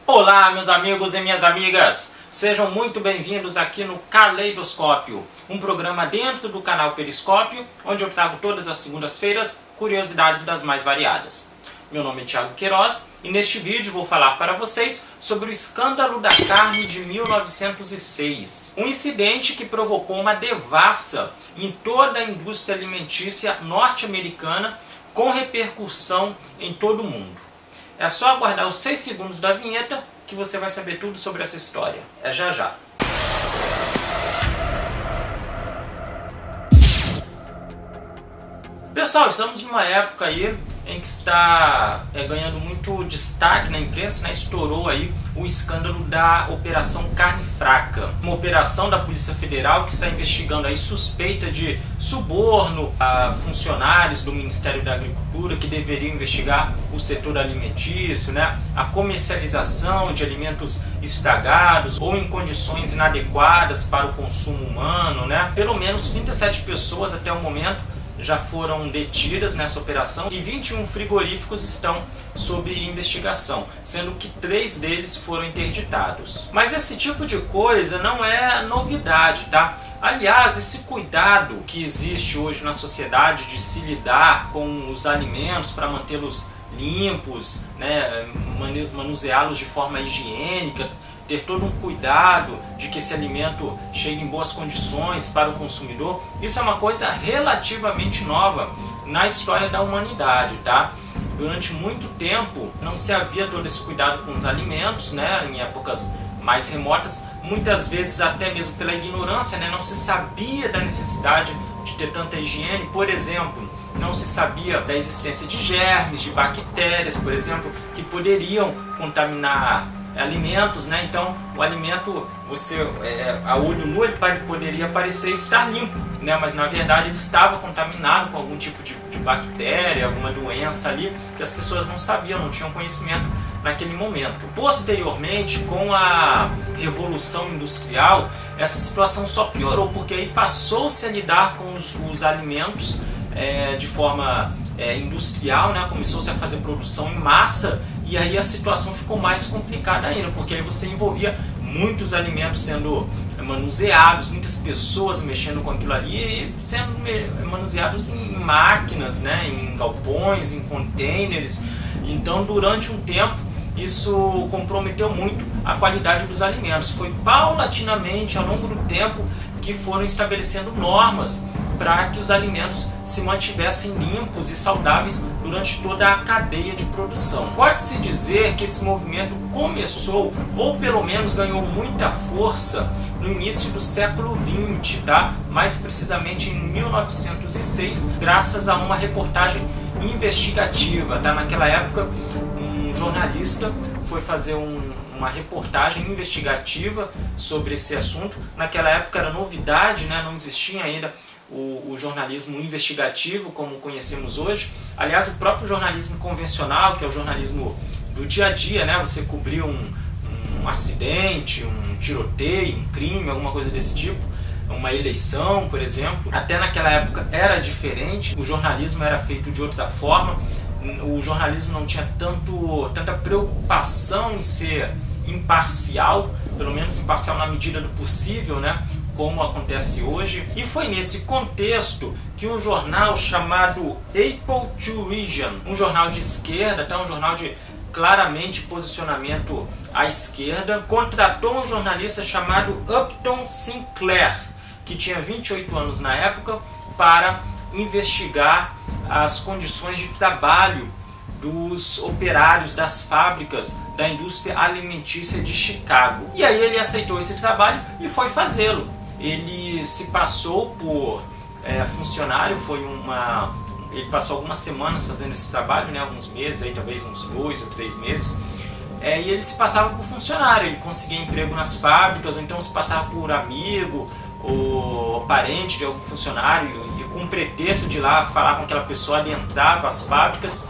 Olá, meus amigos e minhas amigas! Sejam muito bem-vindos aqui no Caleidoscópio, um programa dentro do canal Periscópio, onde eu trago todas as segundas-feiras curiosidades das mais variadas. Meu nome é Thiago Queiroz e neste vídeo vou falar para vocês sobre o escândalo da carne de 1906. Um incidente que provocou uma devassa em toda a indústria alimentícia norte-americana, com repercussão em todo o mundo. É só aguardar os 6 segundos da vinheta que você vai saber tudo sobre essa história. É já já. Pessoal, estamos numa época aí em que está ganhando muito destaque na imprensa, né? Estourou aí o escândalo da Operação Carne Fraca, uma operação da Polícia Federal que está investigando aí suspeita de suborno a funcionários do Ministério da Agricultura que deveriam investigar o setor alimentício, né? A comercialização de alimentos estragados ou em condições inadequadas para o consumo humano, né? Pelo menos 37 pessoas até o momento já foram detidas nessa operação e 21 frigoríficos estão sob investigação, sendo que 3 deles foram interditados. Mas esse tipo de coisa não é novidade, tá? Aliás, esse cuidado que existe hoje na sociedade de se lidar com os alimentos para mantê-los limpos, né, manuseá-los de forma higiênica, ter todo um cuidado de que esse alimento chegue em boas condições para o consumidor, isso é uma coisa relativamente nova na história da humanidade, tá? Durante muito tempo não se havia todo esse cuidado com os alimentos, né? Em épocas mais remotas, muitas vezes até mesmo pela ignorância, né? Não se sabia da necessidade de ter tanta higiene. Por exemplo, não se sabia da existência de germes, de bactérias, por exemplo, que poderiam contaminar alimentos, né? Então o alimento, você a olho nu ele poderia parecer estar limpo, né? Mas na verdade ele estava contaminado com algum tipo de bactéria, alguma doença ali que as pessoas não sabiam, não tinham conhecimento naquele momento. Posteriormente, com a Revolução Industrial, essa situação só piorou, porque aí passou-se a lidar com os alimentos de forma industrial, né? Começou-se a fazer produção em massa. E aí a situação ficou mais complicada ainda, porque aí você envolvia muitos alimentos sendo manuseados, muitas pessoas mexendo com aquilo ali e sendo manuseados em máquinas, né, em galpões, em containers. Então, durante um tempo, isso comprometeu muito a qualidade dos alimentos. Foi paulatinamente, ao longo do tempo, que foram estabelecendo normas para que os alimentos se mantivessem limpos e saudáveis durante toda a cadeia de produção. Pode-se dizer que esse movimento começou, ou pelo menos ganhou muita força, no início do século XX, tá? Mais precisamente em 1906, graças a uma reportagem investigativa, tá? Naquela época, um jornalista foi fazer uma reportagem investigativa sobre esse assunto. Naquela época era novidade, né? Não existia ainda o jornalismo investigativo como conhecemos hoje. Aliás, o próprio jornalismo convencional, que é o jornalismo do dia a dia, né? Você cobrir um acidente, um tiroteio, um crime, alguma coisa desse tipo, uma eleição, por exemplo. Até naquela época era diferente, o jornalismo era feito de outra forma. O jornalismo não tinha tanta preocupação em ser imparcial, pelo menos imparcial na medida do possível, né? Como acontece hoje. E foi nesse contexto que um jornal chamado Apple Television, um jornal de esquerda, tá? Um jornal de claramente posicionamento à esquerda, contratou um jornalista chamado Upton Sinclair, que tinha 28 anos na época, para investigar as condições de trabalho dos operários das fábricas da indústria alimentícia de Chicago. E aí ele aceitou esse trabalho e foi fazê-lo. Ele se passou por funcionário, ele passou algumas semanas fazendo esse trabalho, né, alguns meses, aí, talvez uns 2 ou 3 meses, e ele se passava por funcionário, ele conseguia emprego nas fábricas, ou então se passava por amigo ou parente de algum funcionário, e com pretexto de ir lá falar com aquela pessoa, ele entrava às fábricas,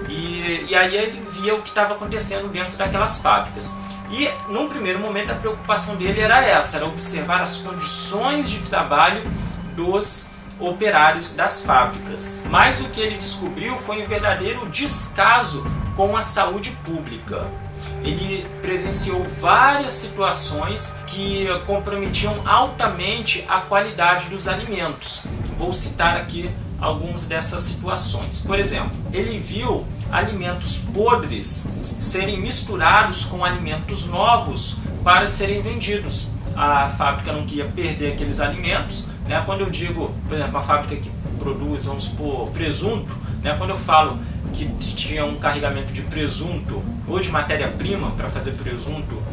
e aí ele via o que estava acontecendo dentro daquelas fábricas. E, num primeiro momento, a preocupação dele era era observar as condições de trabalho dos operários das fábricas. Mas o que ele descobriu foi um verdadeiro descaso com a saúde pública. ele presenciou várias situações que comprometiam altamente a qualidade dos alimentos. Vou citar aqui algumas dessas situações. Por exemplo, ele viu alimentos podres serem misturados com alimentos novos para serem vendidos. A fábrica não queria perder aqueles alimentos, né? Quando eu digo, por exemplo, uma fábrica que produz, vamos supor, presunto, né? Quando eu falo que tinha um carregamento de presunto ou de matéria-prima para fazer presunto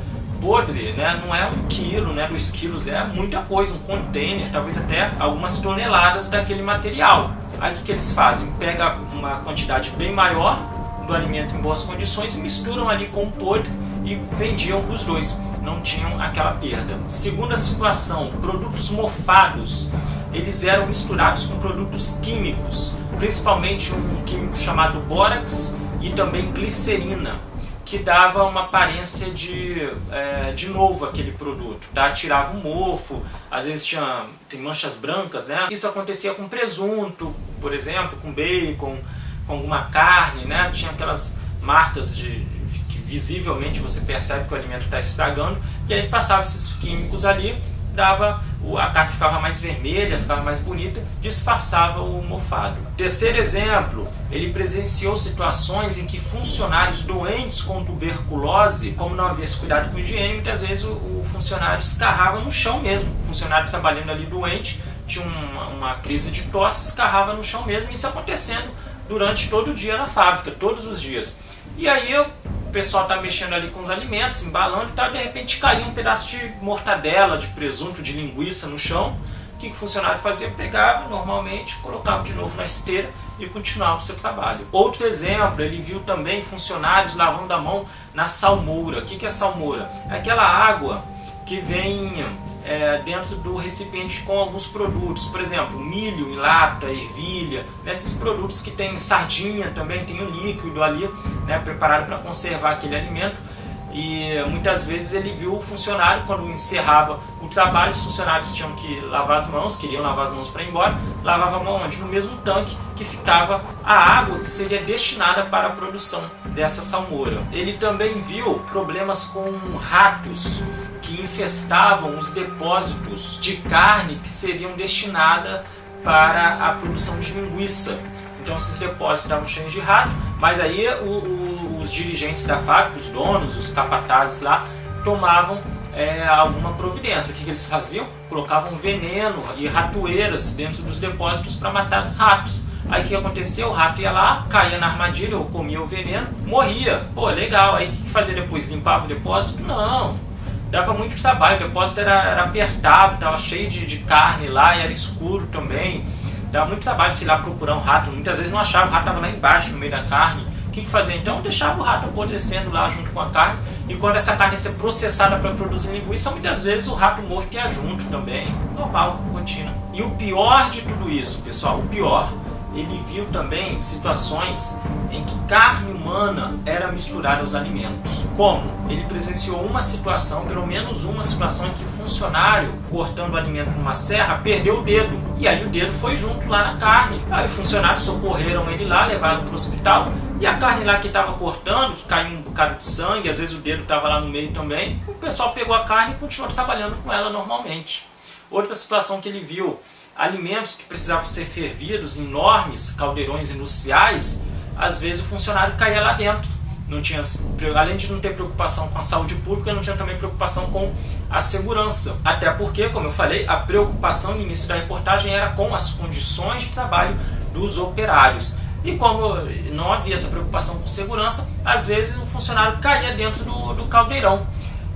podre, né? Não é 1 quilo, né? 2 quilos, é muita coisa, um container, talvez até algumas toneladas daquele material. Aí o que eles fazem? Pega uma quantidade bem maior do alimento em boas condições e misturam ali com o podre e vendiam os dois. Não tinham aquela perda. Segunda situação, produtos mofados. Eles eram misturados com produtos químicos, principalmente um químico chamado bórax e também glicerina, que dava uma aparência de novo aquele produto, tá? Tirava um mofo, às vezes tem manchas brancas, né? Isso acontecia com presunto, por exemplo, com bacon, com alguma carne, né? Tinha aquelas marcas que visivelmente você percebe que o alimento está estragando, e aí passava esses químicos ali, a carne ficava mais vermelha, ficava mais bonita, disfarçava o mofado. Terceiro exemplo, ele presenciou situações em que funcionários doentes com tuberculose, como não havia esse cuidado com higiene, muitas vezes o funcionário escarrava no chão mesmo. O funcionário trabalhando ali doente, tinha uma crise de tosse, escarrava no chão mesmo, isso acontecendo durante todo o dia na fábrica, todos os dias. E aí o pessoal está mexendo ali com os alimentos, embalando e tal, de repente caía um pedaço de mortadela, de presunto, de linguiça no chão. O que o funcionário fazia? Pegava normalmente, colocava de novo na esteira e continuava o seu trabalho. Outro exemplo, ele viu também funcionários lavando a mão na salmoura. O que é salmoura? É aquela água que vem dentro do recipiente com alguns produtos, por exemplo, milho em lata, ervilha, esses produtos que tem sardinha também, tem o líquido ali, né, preparado para conservar aquele alimento. E muitas vezes ele viu o funcionário, quando encerrava o trabalho, os funcionários tinham que lavar as mãos, queriam lavar as mãos para ir embora, lavava a mão onde? No mesmo tanque que ficava a água que seria destinada para a produção dessa salmoura. Ele também viu problemas com ratos que infestavam os depósitos de carne que seriam destinadas para a produção de linguiça. Então esses depósitos estavam cheios de rato, mas aí os dirigentes da fábrica, os donos, os capatazes lá, tomavam alguma providência. O que eles faziam? Colocavam veneno e ratoeiras dentro dos depósitos para matar os ratos. Aí o que acontecia? O rato ia lá, caía na armadilha ou comia o veneno, morria. Pô, legal. Aí o que fazia depois? Limpava o depósito? Não. Dava muito trabalho, o depósito era apertado, estava cheio de carne lá e era escuro também. Dava muito trabalho se ir lá procurar um rato, muitas vezes não achava, o rato estava lá embaixo no meio da carne. O que fazia então? Deixava o rato apodrecendo lá junto com a carne, e quando essa carne ia ser processada para produzir linguiça, muitas vezes o rato morto ia junto também. Normal, rotina. E o pior de tudo isso, pessoal, o pior, ele viu também situações em que carne humana era misturada aos alimentos. Como? Ele presenciou uma situação, pelo menos uma situação, em que o funcionário, cortando o alimento numa serra, perdeu o dedo. E aí o dedo foi junto lá na carne. Aí os funcionários socorreram ele lá, levaram para o hospital. E a carne lá que estava cortando, que caiu um bocado de sangue, às vezes o dedo estava lá no meio também, o pessoal pegou a carne e continuou trabalhando com ela normalmente. Outra situação que ele viu, alimentos que precisavam ser fervidos em enormes caldeirões industriais, às vezes o funcionário caía lá dentro. Não tinha, além de não ter preocupação com a saúde pública, não tinha também preocupação com a segurança. Até porque, como eu falei, a preocupação no início da reportagem era com as condições de trabalho dos operários. E como não havia essa preocupação com segurança, às vezes o funcionário caía dentro do caldeirão.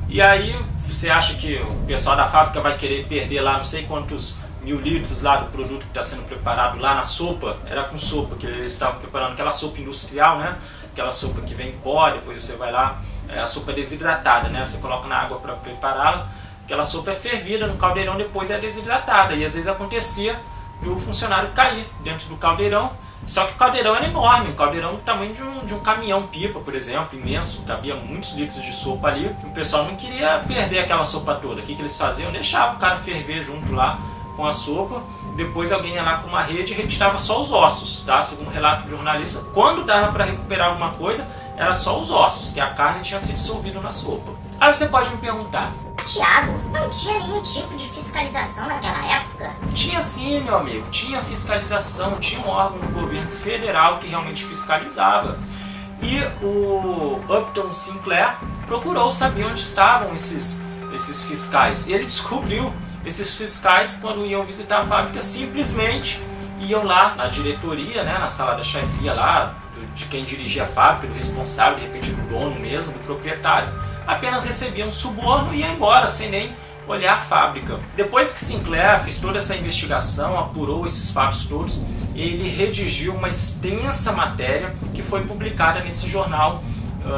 E aí você acha que o pessoal da fábrica vai querer perder lá não sei quantos 1000 litros lá do produto que está sendo preparado lá na sopa? Era com sopa, que eles estavam preparando aquela sopa industrial, né? Aquela sopa que vem em pó, depois você vai lá, a sopa desidratada, né? Você coloca na água para prepará-la, aquela sopa é fervida no caldeirão, depois é desidratada. E às vezes acontecia do funcionário cair dentro do caldeirão, só que o caldeirão era enorme, o caldeirão do tamanho de um caminhão-pipa, por exemplo, imenso, cabia muitos litros de sopa ali. O pessoal não queria perder aquela sopa toda. O que eles faziam? Deixavam o cara ferver junto lá com a sopa, depois alguém ia lá com uma rede e retirava só os ossos, tá? Segundo o relato do jornalista, quando dava para recuperar alguma coisa, era só os ossos, que a carne tinha se dissolvido na sopa. Aí você pode me perguntar: Mas, Thiago, não tinha nenhum tipo de fiscalização naquela época? Tinha sim, meu amigo, tinha fiscalização, tinha um órgão do governo federal que realmente fiscalizava. E o Upton Sinclair procurou saber onde estavam esses fiscais. E ele descobriu esses fiscais quando iam visitar a fábrica, simplesmente iam lá na diretoria, né, na sala da chefia lá, de quem dirigia a fábrica, do responsável, de repente do dono mesmo, do proprietário, apenas recebiam um suborno e iam embora sem nem olhar a fábrica. Depois que Sinclair fez toda essa investigação, apurou esses fatos todos, ele redigiu uma extensa matéria que foi publicada nesse jornal,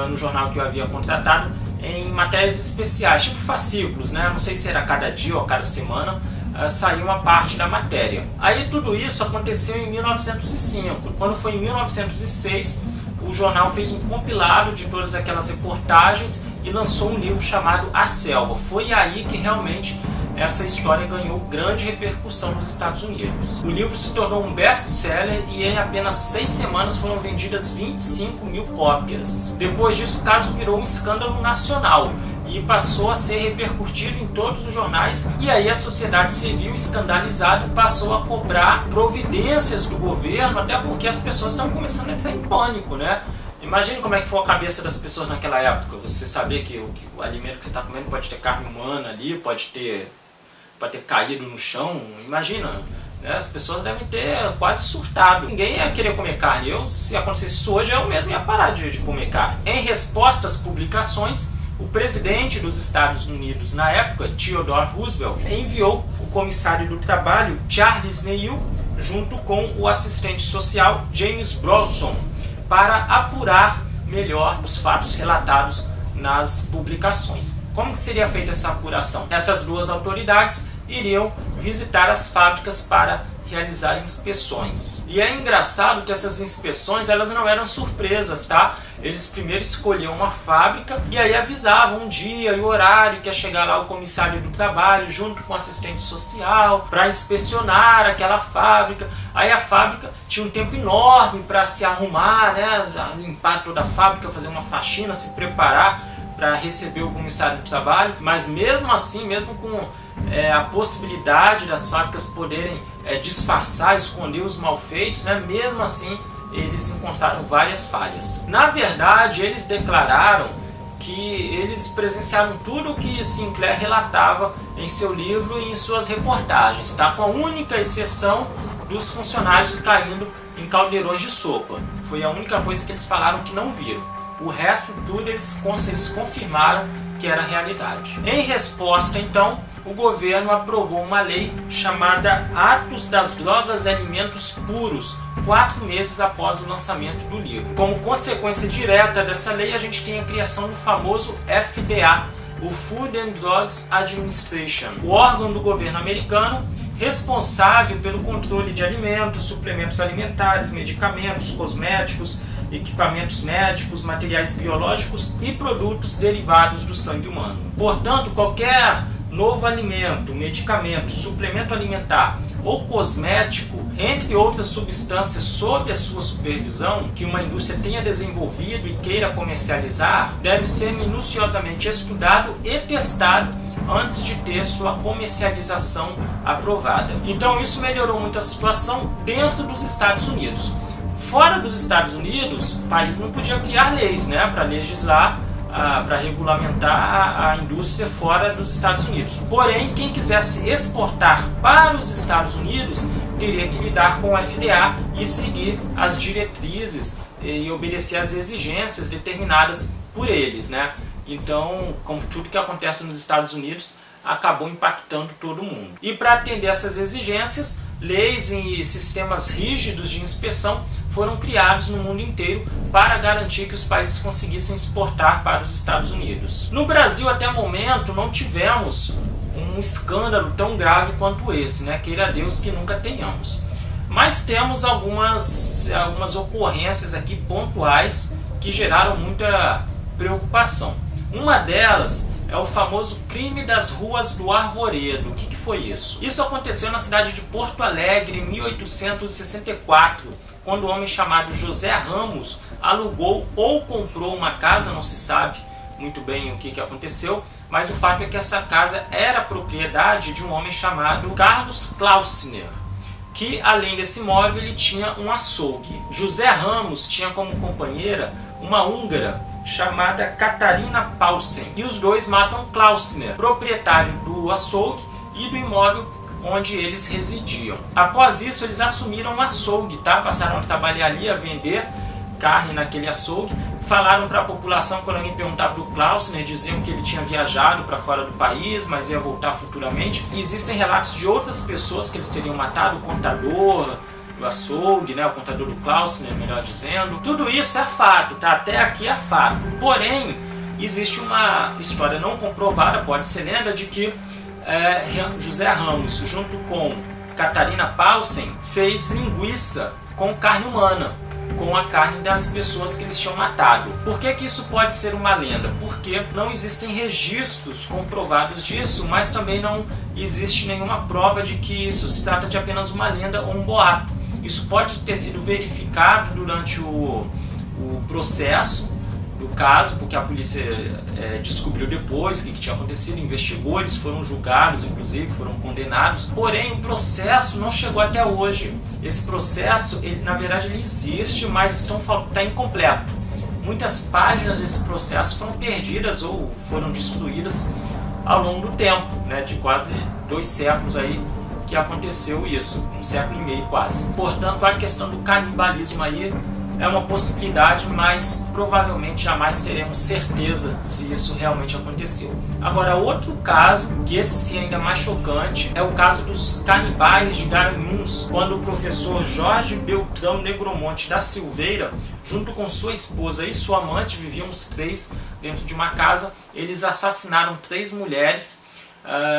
no jornal que eu havia contratado, em matérias especiais, tipo fascículos, né? Não sei se era cada dia ou cada semana, saiu uma parte da matéria. Aí tudo isso aconteceu em 1905. Quando foi em 1906, o jornal fez um compilado de todas aquelas reportagens e lançou um livro chamado A Selva. Foi aí que realmente essa história ganhou grande repercussão nos Estados Unidos. O livro se tornou um best-seller e em apenas 6 semanas foram vendidas 25 mil cópias. Depois disso, o caso virou um escândalo nacional e passou a ser repercutido em todos os jornais, e aí a sociedade civil, escandalizada, passou a cobrar providências do governo, até porque as pessoas estavam começando a entrar em pânico, né? Imagine como é que foi a cabeça das pessoas naquela época, você saber que o alimento que você está comendo pode ter carne humana ali, pode ter caído no chão. Imagina, né? As pessoas devem ter quase surtado. Ninguém ia querer comer carne. Se acontecesse isso hoje, eu mesmo ia parar de comer carne. Em resposta às publicações, o presidente dos Estados Unidos na época, Theodore Roosevelt, enviou o comissário do trabalho, Charles Neil, junto com o assistente social, James Bronson, para apurar melhor os fatos relatados nas publicações. Como que seria feita essa apuração? Essas duas autoridades iriam visitar as fábricas para realizar inspeções. E é engraçado que essas inspeções, elas não eram surpresas, tá? Eles primeiro escolhiam uma fábrica e aí avisavam um dia e o horário que ia chegar lá o comissário do trabalho junto com o assistente social para inspecionar aquela fábrica. Aí a fábrica tinha um tempo enorme para se arrumar, né? Limpar toda a fábrica, fazer uma faxina, se preparar para receber o comissário do trabalho. Mas mesmo assim, mesmo com a possibilidade das fábricas poderem disfarçar, esconder os malfeitos, né? Mesmo assim eles encontraram várias falhas. Na verdade, eles declararam que eles presenciaram tudo o que Sinclair relatava em seu livro e em suas reportagens, tá? Com a única exceção dos funcionários caindo em caldeirões de sopa. Foi a única coisa que eles falaram que não viram. O resto tudo eles confirmaram que era realidade. Em resposta, então, o governo aprovou uma lei chamada Atos das Drogas e Alimentos Puros, 4 meses após o lançamento do livro. Como consequência direta dessa lei, a gente tem a criação do famoso FDA, o Food and Drugs Administration, o órgão do governo americano responsável pelo controle de alimentos, suplementos alimentares, medicamentos, cosméticos, equipamentos médicos, materiais biológicos e produtos derivados do sangue humano. Portanto, qualquer novo alimento, medicamento, suplemento alimentar ou cosmético, entre outras substâncias sob a sua supervisão, que uma indústria tenha desenvolvido e queira comercializar, deve ser minuciosamente estudado e testado antes de ter sua comercialização aprovada. Então isso melhorou muito a situação dentro dos Estados Unidos. Fora dos Estados Unidos, o país não podia criar leis, né, para legislar, para regulamentar a indústria fora dos Estados Unidos. Porém, quem quisesse exportar para os Estados Unidos teria que lidar com o FDA e seguir as diretrizes e obedecer às exigências determinadas por eles, né? Então, como tudo que acontece nos Estados Unidos, acabou impactando todo mundo. E para atender essas exigências, leis e sistemas rígidos de inspeção foram criados no mundo inteiro para garantir que os países conseguissem exportar para os Estados Unidos. No Brasil, até o momento, não tivemos um escândalo tão grave quanto esse, né? Queira Deus que nunca tenhamos. Mas temos algumas ocorrências aqui pontuais que geraram muita preocupação. Uma delas é o famoso crime das ruas do Arvoredo. O que foi isso? Isso aconteceu na cidade de Porto Alegre em 1864, quando um homem chamado José Ramos alugou ou comprou uma casa, não se sabe muito bem o que aconteceu, mas o fato é que essa casa era propriedade de um homem chamado Carlos Klausner, que além desse imóvel ele tinha um açougue. José Ramos tinha como companheira uma húngara chamada Catarina Paulsen, e os dois matam Klausner, proprietário do açougue e do imóvel onde eles residiam. Após isso eles assumiram um açougue, tá? Passaram a trabalhar ali, a vender carne naquele açougue. Falaram para a população, quando alguém perguntava do Klausner, diziam que ele tinha viajado para fora do país, mas ia voltar futuramente. E existem relatos de outras pessoas que eles teriam matado, o contador do açougue, né, o contador do Klausner, melhor dizendo. Tudo isso é fato, tá? Até aqui é fato. Porém, existe uma história não comprovada, pode ser lenda, de que José Ramos, junto com Catarina Paulsen, fez linguiça com carne humana, com a carne das pessoas que eles tinham matado. Por que isso pode ser uma lenda? Porque não existem registros comprovados disso, mas também não existe nenhuma prova de que isso se trata de apenas uma lenda ou um boato. Isso pode ter sido verificado durante o processo do caso, porque a polícia descobriu depois o que tinha acontecido, investigou, eles foram julgados, inclusive foram condenados. Porém, o processo não chegou até hoje. Esse processo, na verdade, ele existe, mas está incompleto. Muitas páginas desse processo foram perdidas ou foram destruídas ao longo do tempo, né, de quase 2 séculos aí que aconteceu isso, 1,5 século quase. Portanto, a questão do canibalismo aí é uma possibilidade, mas provavelmente jamais teremos certeza se isso realmente aconteceu. Agora, outro caso, que esse sim é ainda mais chocante, é o caso dos canibais de Garanhuns, quando o professor Jorge Beltrão Negromonte da Silveira, junto com sua esposa e sua amante, viviam os 3 dentro de uma casa, eles assassinaram 3 mulheres.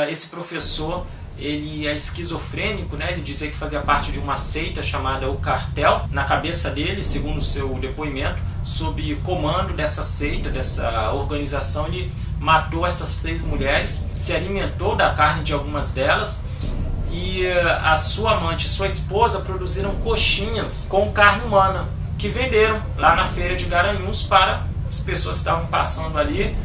Esse professor, ele é esquizofrênico, né? Ele dizia que fazia parte de uma seita chamada O Cartel. Na cabeça dele, segundo o seu depoimento, sob comando dessa seita, dessa organização, ele matou essas 3 mulheres, se alimentou da carne de algumas delas, e a sua amante e sua esposa produziram coxinhas com carne humana, que venderam lá na feira de Garanhuns para as pessoas que estavam passando ali,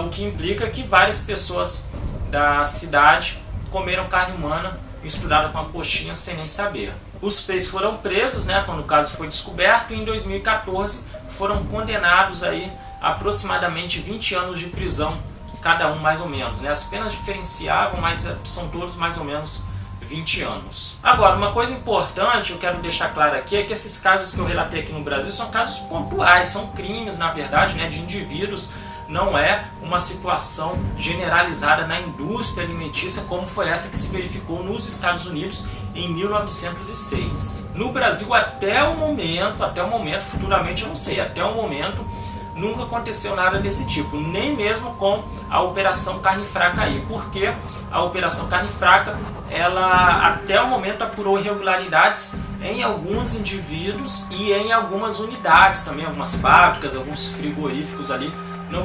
o que implica que várias pessoas da cidade comeram carne humana misturada com a coxinha sem nem saber. Os 3 foram presos, né, quando o caso foi descoberto, e em 2014 foram condenados aí a aproximadamente 20 anos de prisão, cada um mais ou menos, né? As penas diferenciavam, mas são todos mais ou menos 20 anos. Agora, uma coisa importante eu quero deixar claro aqui é que esses casos que eu relatei aqui no Brasil são casos pontuais, são crimes, na verdade, né, de indivíduos. Não é uma situação generalizada na indústria alimentícia como foi essa que se verificou nos Estados Unidos em 1906. No Brasil, até o momento, futuramente eu não sei, até o momento nunca aconteceu nada desse tipo, nem mesmo com a Operação Carne Fraca aí, porque a Operação Carne Fraca, ela até o momento apurou irregularidades em alguns indivíduos e em algumas unidades também, algumas fábricas, alguns frigoríficos ali. Não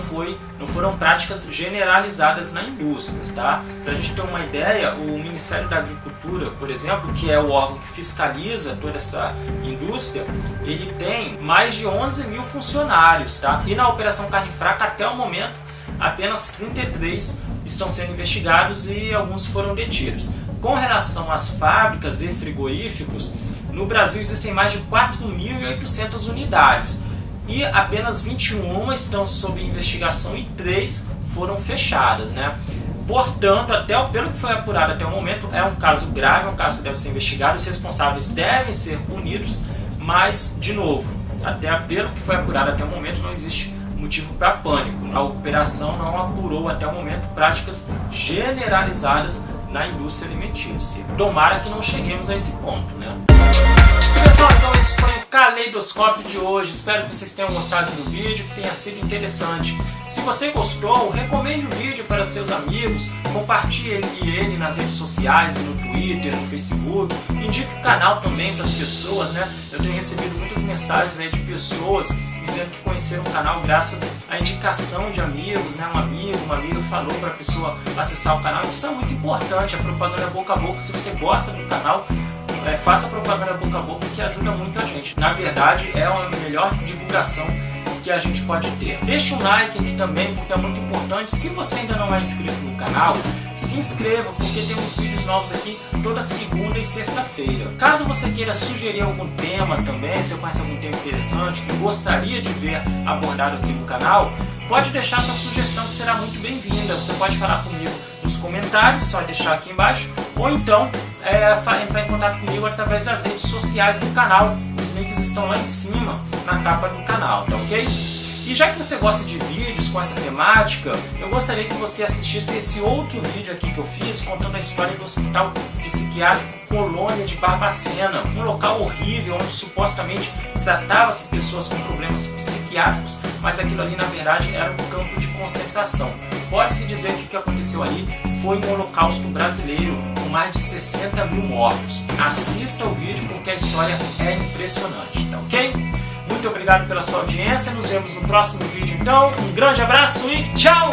foram práticas generalizadas na indústria, tá? Para a gente ter uma ideia, o Ministério da Agricultura, por exemplo, que é o órgão que fiscaliza toda essa indústria, ele tem mais de 11 mil funcionários, tá? E na Operação Carne Fraca, até o momento, apenas 33 estão sendo investigados e alguns foram detidos. Com relação às fábricas e frigoríficos, no Brasil existem mais de 4.800 unidades. E apenas 21 estão sob investigação e 3 foram fechadas, né? Portanto, pelo que foi apurado até o momento, é um caso grave, é um caso que deve ser investigado, os responsáveis devem ser punidos, mas, de novo, até pelo que foi apurado até o momento, não existe motivo para pânico. A operação não apurou até o momento práticas generalizadas na indústria alimentícia. Tomara que não cheguemos a esse ponto, né? Pessoal, então esse foi o Caleidoscópio de hoje. Espero que vocês tenham gostado do vídeo, que tenha sido interessante. Se você gostou, recomende o vídeo para seus amigos, compartilhe ele nas redes sociais, no Twitter, no Facebook, indique o canal também para as pessoas, né? Eu tenho recebido muitas mensagens aí de pessoas dizendo que conheceram o canal graças à indicação de amigos, né? Uma amiga falou para a pessoa acessar o canal. Isso é muito importante, a propaganda boca a boca. Se você gosta do canal, faça propaganda boca a boca, que ajuda muito a gente. Na verdade, é a melhor divulgação que a gente pode ter. Deixa um like aqui também, porque é muito importante. Se você ainda não é inscrito no canal, se inscreva, porque temos vídeos novos aqui toda segunda e sexta-feira. Caso você queira sugerir algum tema também, você conhece algum tema interessante que gostaria de ver abordado aqui no canal, pode deixar sua sugestão, que será muito bem-vinda. Você pode falar comigo nos comentários, só deixar aqui embaixo, ou então entrar em contato comigo através das redes sociais do canal. Os links estão lá em cima na capa do canal, tá ok? E já que você gosta de vídeos com essa temática, eu gostaria que você assistisse esse outro vídeo aqui que eu fiz contando a história do Hospital Psiquiátrico Colônia de Barbacena, um local horrível onde supostamente tratava-se pessoas com problemas psiquiátricos, mas aquilo ali na verdade era um campo de concentração. Pode-se dizer que o que aconteceu ali foi um holocausto brasileiro, com mais de 60 mil mortos. Assista o vídeo porque a história é impressionante, tá ok? Muito obrigado pela sua audiência, nos vemos no próximo vídeo então, um grande abraço e tchau!